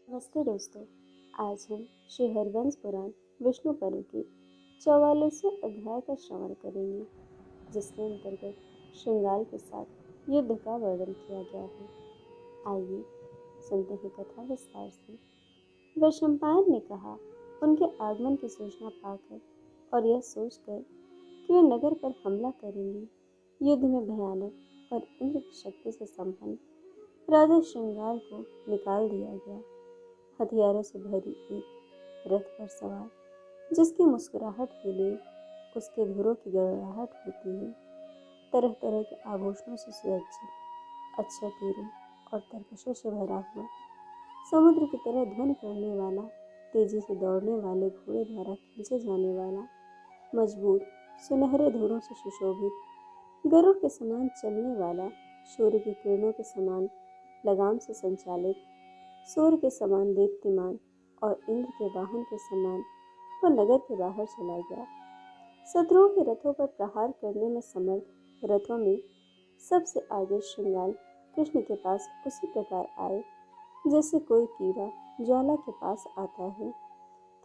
नमस्ते दोस्तों। आज हम श्री हरिवंश पुराण विष्णु पर्व की 44वें अध्याय का श्रवण करेंगे, जिसके अंतर्गत श्रृंगार के साथ युद्ध का वर्णन किया गया है। आइए सुनते हैं कथा विस्तार से। वैशंपायन ने कहा, उनके आगमन की सूचना पाकर और यह सोचकर कि वे नगर पर हमला करेंगे, युद्ध में भयानक और इंद्र की शक्ति से संपन्न राजा श्रृंगार को निकाल दिया गया। हथियारों से भरी एक रथ पर सवार, जिसकी मुस्कुराहट के लिए उसके धुरों की गड़गड़ाहट होती है, तरह तरह के आभूषणों से सुसज्जित, अच्छे तीरों और तरकशों से भरा हुआ, समुद्र की तरह ध्वनि करने वाला, तेजी से दौड़ने वाले घोड़े द्वारा खींचे जाने वाला, मजबूत सुनहरे धुरों से सुशोभित, गरुड़ के समान चलने वाला, सूर्य की किरणों के समान लगाम से संचालित, सूर्य के समान दीप्तिमान और इंद्र के वाहन के समान वह नगर के बाहर चला गया। शत्रुओं के रथों पर प्रहार करने में समर्थ रथों में सबसे आगे श्रृंगार कृष्ण के पास उसी प्रकार आए जैसे कोई कीड़ा ज्वाला के पास आता है।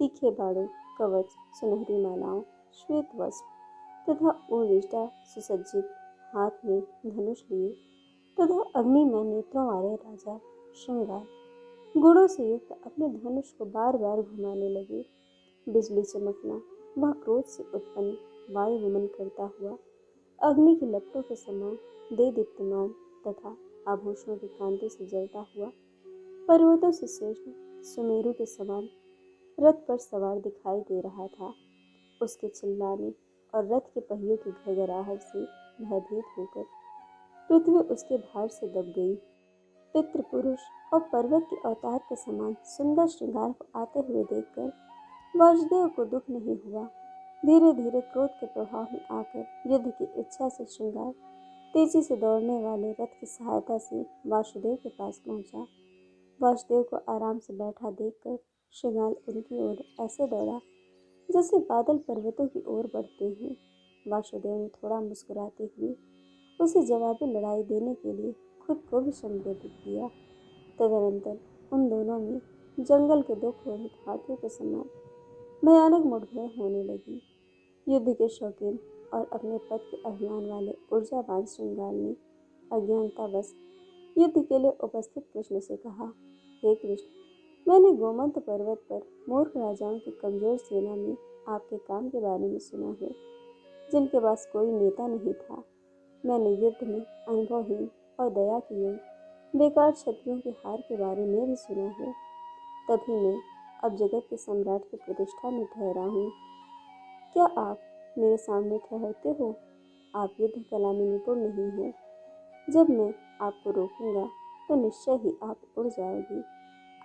तीखे बाड़ों, कवच, सुनहरी मालाओं, श्वेत वस्त्र तथा ऊर्जा सुसज्जित, हाथ में धनुष लिए तथा अग्निमय नेत्रों वाले राजा श्रृंगार गुणों से युक्त अपने धनुष को बार बार घुमाने लगे। बिजली चमकना, वह क्रोध से उत्पन्न वायु वमन करता हुआ अग्नि की लपटों के समान दे दीप्तिमान तथा आभूषणों की कांति से जलता हुआ पर्वतों से श्रेष्ठ सुमेरु के समान रथ पर सवार दिखाई दे रहा था। उसके चिल्लाने और रथ के पहियों की घड़घड़ाहट से भयभीत होकर पृथ्वी उसके भार से दब गई। पितृ पुरुष और पर्वत के अवतार के समान सुंदर श्रृंगार को आते हुए देखकर वासुदेव को दुख नहीं हुआ। धीरे धीरे क्रोध के प्रभाव में आकर युद्ध की इच्छा से श्रृंगार तेजी से दौड़ने वाले रथ की सहायता से वासुदेव के पास पहुंचा। वासुदेव को आराम से बैठा देखकर श्रृंगार उनकी ओर ऐसे दौड़ा जैसे बादल पर्वतों की ओर बढ़ते हैं। वासुदेव ने थोड़ा मुस्कुराते हुए उसे जवाबी लड़ाई देने के लिए खुद को भी संबोधित किया। तदनंतर उन दोनों में जंगल के दो क्रोधित हाथियों के समान भयानक मुठभेड़ होने लगी। युद्ध के शौकीन और अपने पद के अभिमान वाले ऊर्जावान श्रृंगार ने अज्ञानतावश युद्ध के लिए उपस्थित कृष्ण से कहा, हे कृष्ण, मैंने गोमंत पर्वत पर मूर्ख राजाओं की कमजोर सेना में आपके काम के बारे में सुना है, जिनके पास कोई नेता नहीं था। मैंने युद्ध में अनुभवहीन और दया की योग बेकार क्षत्रियों के हार के बारे में भी सुना है। तभी मैं अब जगत के सम्राट की प्रतिष्ठा में ठहरा हूँ। क्या आप मेरे सामने ठहरते हो? आप युद्ध कला में निपुण नहीं हो। जब मैं आपको रोकूंगा तो निश्चय ही आप उड़ जाओगी।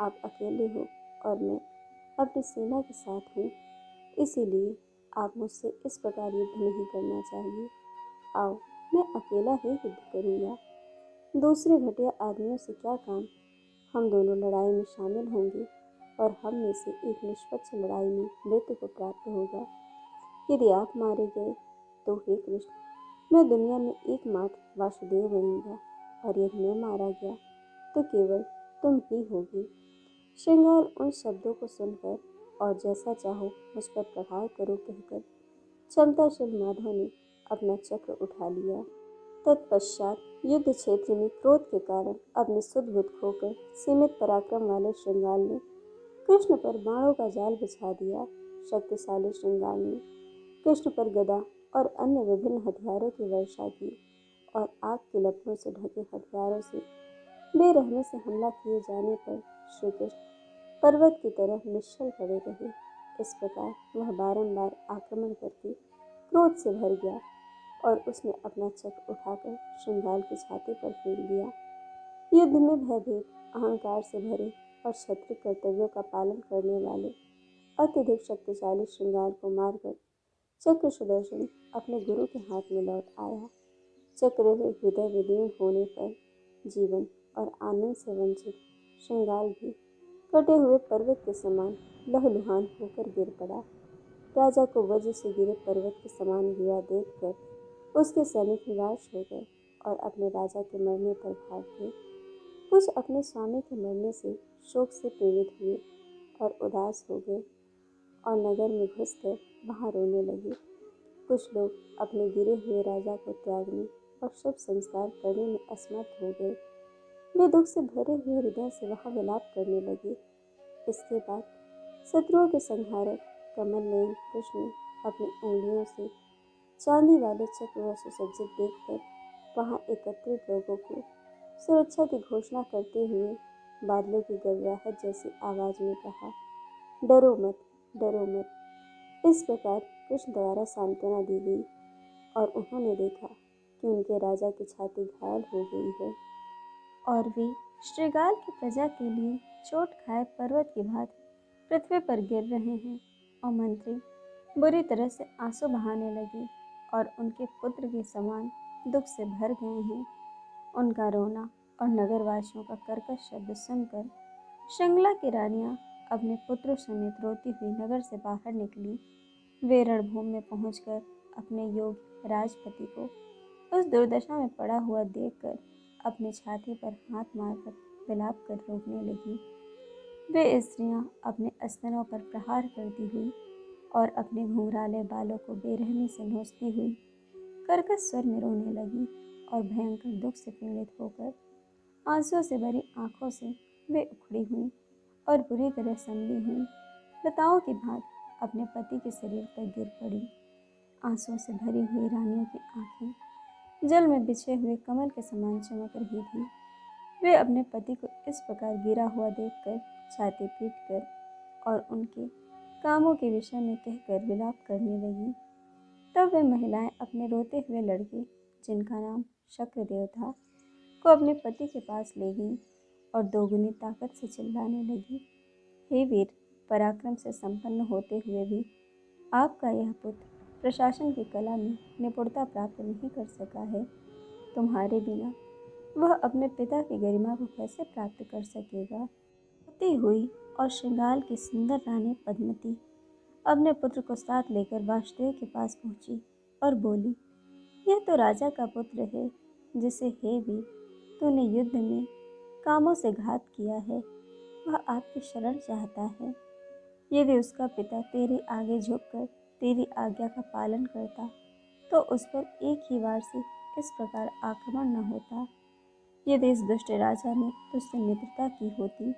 आप अकेले हो और मैं अपनी सेना के साथ हूँ, इसीलिए आप मुझसे इस प्रकार युद्ध नहीं करना चाहिए। आओ, मैं अकेला ही युद्ध करूँगा। दूसरे घटिया आदमियों से क्या काम? हम दोनों लड़ाई में शामिल होंगे और हम में से एक निष्पक्ष लड़ाई में मृत्यु को प्राप्त होगा। यदि आप मारे गए तो हे कृष्ण, मैं दुनिया में एकमात्र वासुदेव बनूंगा, और यदि मैं मारा गया तो केवल तुम ही होगी। श्रृंगार उन शब्दों को सुनकर और जैसा चाहो मुझ पर प्रहार करो कहकर क्षमताशील माधव ने अपना चक्र उठा लिया। तत्पश्चात युद्ध क्षेत्र में क्रोध के कारण अपनी सुध बुध खोकर सीमित पराक्रम वाले श्रृंगार ने कृष्ण पर बाणों का जाल बिछा दिया। शक्तिशाली श्रृंगार ने कृष्ण पर गदा और अन्य विभिन्न हथियारों की वर्षा की, और आग के लपटों से ढके हथियारों से बेरहमी से हमला किए जाने पर श्री कृष्ण पर्वत की तरह निश्चल पड़े रहे। इस प्रकार वह बारंबार आक्रमण करके क्रोध से भर गया और उसने अपना चक्र उठाकर श्रृंगार की छाती पर फेंक दिया। युद्ध में भयभीत, अहंकार से भरे और क्षत्रिय कर्तव्यों का पालन करने वाले अत्यधिक शक्तिशाली श्रृंगार को मारकर चक्र सुदर्शन अपने गुरु के हाथ में लौट आया। चक्र से हृदय विदीर्ण होने पर जीवन और आनंद से वंचित श्रृंगार भी कटे हुए पर्वत के समान लहलुहान होकर गिर पड़ा। राजा को वज्र से गिरे पर्वत के समान गिरा देखकर उसके सैनिक निराश हो गए और अपने राजा के मरने पर भाग गए। कुछ अपने स्वामी के मरने से शोक से पीड़ित हुए और उदास हो गए और नगर में घुसकर वहां रोने लगे। कुछ लोग अपने गिरे हुए राजा को त्यागने और शुभ संस्कार करने में असमर्थ हो गए। वे दुख से भरे हुए हृदय से वहां विलाप करने लगे। इसके बाद शत्रुओं के संहारक कमल नयन कृष्ण ने अपनी उंगलियों से चांदी वाले चक्र व सुसज्जित देखकर वहां एकत्रित लोगों को सुरक्षा की घोषणा करते हुए बादलों की गड़गड़ाहट जैसी आवाज में कहा, डरो मत, डरो मत। इस प्रकार कृष्ण द्वारा सांत्वना दी गई और उन्होंने देखा कि उनके राजा की छाती घायल हो गई है और वे श्रीगाल की प्रजा के लिए चोट खाए पर्वत की भांति पृथ्वी पर गिर रहे हैं। और मंत्री बुरी तरह से आंसू बहाने लगे और उनके पुत्र के समान दुख से भर गए हैं। उनका रोना और नगरवासियों का कर्कश शब्द सुनकर शिंगला की रानियां अपने पुत्रों समेत रोती हुई नगर से बाहर निकली। वे रणभूमि में पहुंचकर अपने योग्य राजपति को उस दुर्दशा में पड़ा हुआ देखकर अपनी छाती पर हाथ मारकर विलाप कर रोकने लगी। वे स्त्रियां अपने स्तनों पर प्रहार करती हुई और अपने घुंघराले बालों को बेरहमी से नोचती हुई कर्कश स्वर में रोने लगी और भयंकर दुख से पीड़ित होकर आंसुओं से भरी आंखों से वे उखड़ी हुई और बुरी तरह संभली हुई लताओं की भांति अपने पति के शरीर पर गिर पड़ी। आंसुओं से भरी हुई रानियों की आंखें जल में बिछे हुए कमल के समान चमक रही थी। वे अपने पति को इस प्रकार गिरा हुआ देखकर छाती पीटकर और उनके कामों के विषय में कहकर विलाप करने लगी। तब वे महिलाएं अपने रोते हुए लड़के, जिनका नाम शक्रदेव था, को अपने पति के पास ले गईं और दोगुनी ताकत से चिल्लाने लगी, हे वीर, पराक्रम से संपन्न होते हुए भी आपका यह पुत्र प्रशासन की कला में निपुणता प्राप्त नहीं कर सका है। तुम्हारे बिना वह अपने पिता की गरिमा को कैसे प्राप्त कर सकेगा। रोती हुई और श्रृंगाल की सुंदर रानी पद्मती अपने पुत्र को साथ लेकर वासुदेव के पास पहुंची और बोली, यह तो राजा का पुत्र है जिसे हे वीर तूने युद्ध में कामों से घात किया है। वह आपकी शरण चाहता है। यदि उसका पिता तेरे आगे झुककर तेरी आज्ञा का पालन करता तो उस पर एक ही बार से इस प्रकार आक्रमण न होता। यदि इस दुष्ट राजा ने तुझसे मित्रता की होती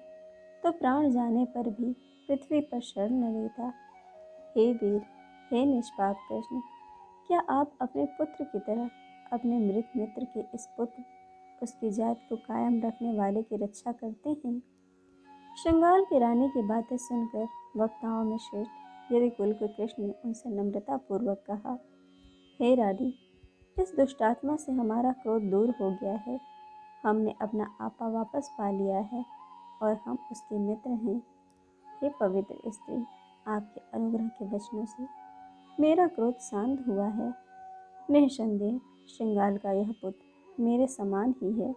तो प्राण जाने पर भी पृथ्वी पर शरण न लेता। हे वीर, हे निष्पाप कृष्ण, क्या आप अपने पुत्र की तरह अपने मृत मित्र के इस पुत्र, उसकी जात को कायम रखने वाले की रक्षा करते हैं। श्रृंगाल की रानी की बातें सुनकर वक्ताओं में श्रेष्ठ यदि कुल के कृष्ण ने उनसे नम्रता पूर्वक कहा, हे रानी, इस दुष्टात्मा से हमारा क्रोध दूर हो गया है। हमने अपना आपा वापस पा लिया है और हम उसके मित्र हैं। हे पवित्र स्त्री, आपके अनुग्रह के वचनों से मेरा क्रोध शांत हुआ है। निःसंदेह श्रृंगाल का यह पुत्र मेरे समान ही है।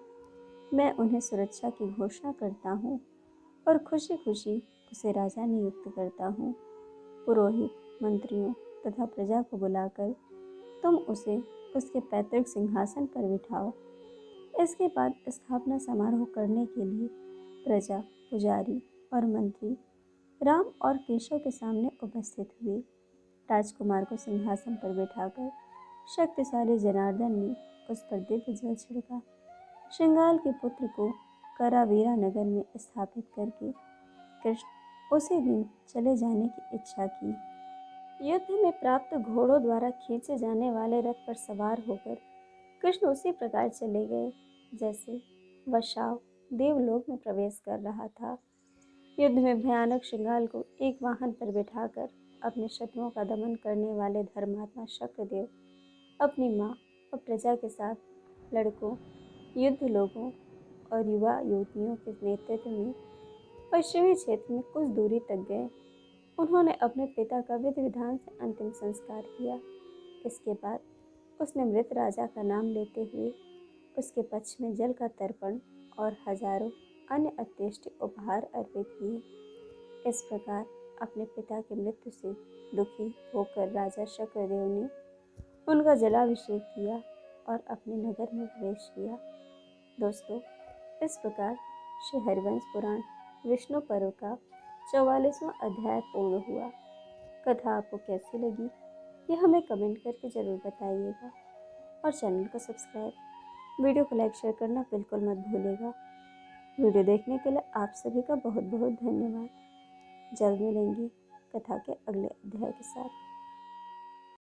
मैं उन्हें सुरक्षा की घोषणा करता हूँ और खुशी खुशी उसे राजा नियुक्त करता हूँ। पुरोहित, मंत्रियों तथा प्रजा को बुलाकर तुम उसे उसके पैतृक सिंहासन पर बिठाओ। इसके बाद स्थापना समारोह करने के लिए प्रजा, पुजारी और मंत्री राम और केशव के सामने उपस्थित हुए। राजकुमार को सिंहासन पर बिठाकर शक्तिशाली जनार्दन ने उस पर दिव्य जल छिड़का। श्रृंगाल के पुत्र को करावीरा नगर में स्थापित करके कृष्ण उसी दिन चले जाने की इच्छा की। युद्ध में प्राप्त घोड़ों द्वारा खींचे जाने वाले रथ पर सवार होकर कृष्ण उसी प्रकार चले गए जैसे वशाव देवलोक में प्रवेश कर रहा था। युद्ध में भयानक श्रृंगाल को एक वाहन पर बिठाकर अपने शत्रुओं का दमन करने वाले धर्मात्मा शक्रदेव अपनी माँ और प्रजा के साथ लड़कों, युद्ध लोगों और युवा युवतियों के नेतृत्व में पश्चिमी क्षेत्र में कुछ दूरी तक गए। उन्होंने अपने पिता का विधि विधान से अंतिम संस्कार किया। इसके बाद उसने मृत राजा का नाम लेते हुए उसके पक्ष में जल का तर्पण और हजारों अन्य अत्येष्टि उपहार अर्पित किए। इस प्रकार अपने पिता की मृत्यु से दुखी होकर राजा शक्रदेव ने उनका जलाभिषेक किया और अपने नगर में प्रवेश किया। दोस्तों, इस प्रकार श्री हरिवंश पुराण विष्णु पर्व का 44वां अध्याय पूर्ण हुआ। कथा आपको कैसी लगी ये हमें कमेंट करके ज़रूर बताइएगा और चैनल को सब्सक्राइब, वीडियो को लाइक शेयर करना बिल्कुल मत भूलिएगा। वीडियो देखने के लिए आप सभी का बहुत बहुत धन्यवाद। जल्द मिलेंगे कथा के अगले अध्याय के साथ।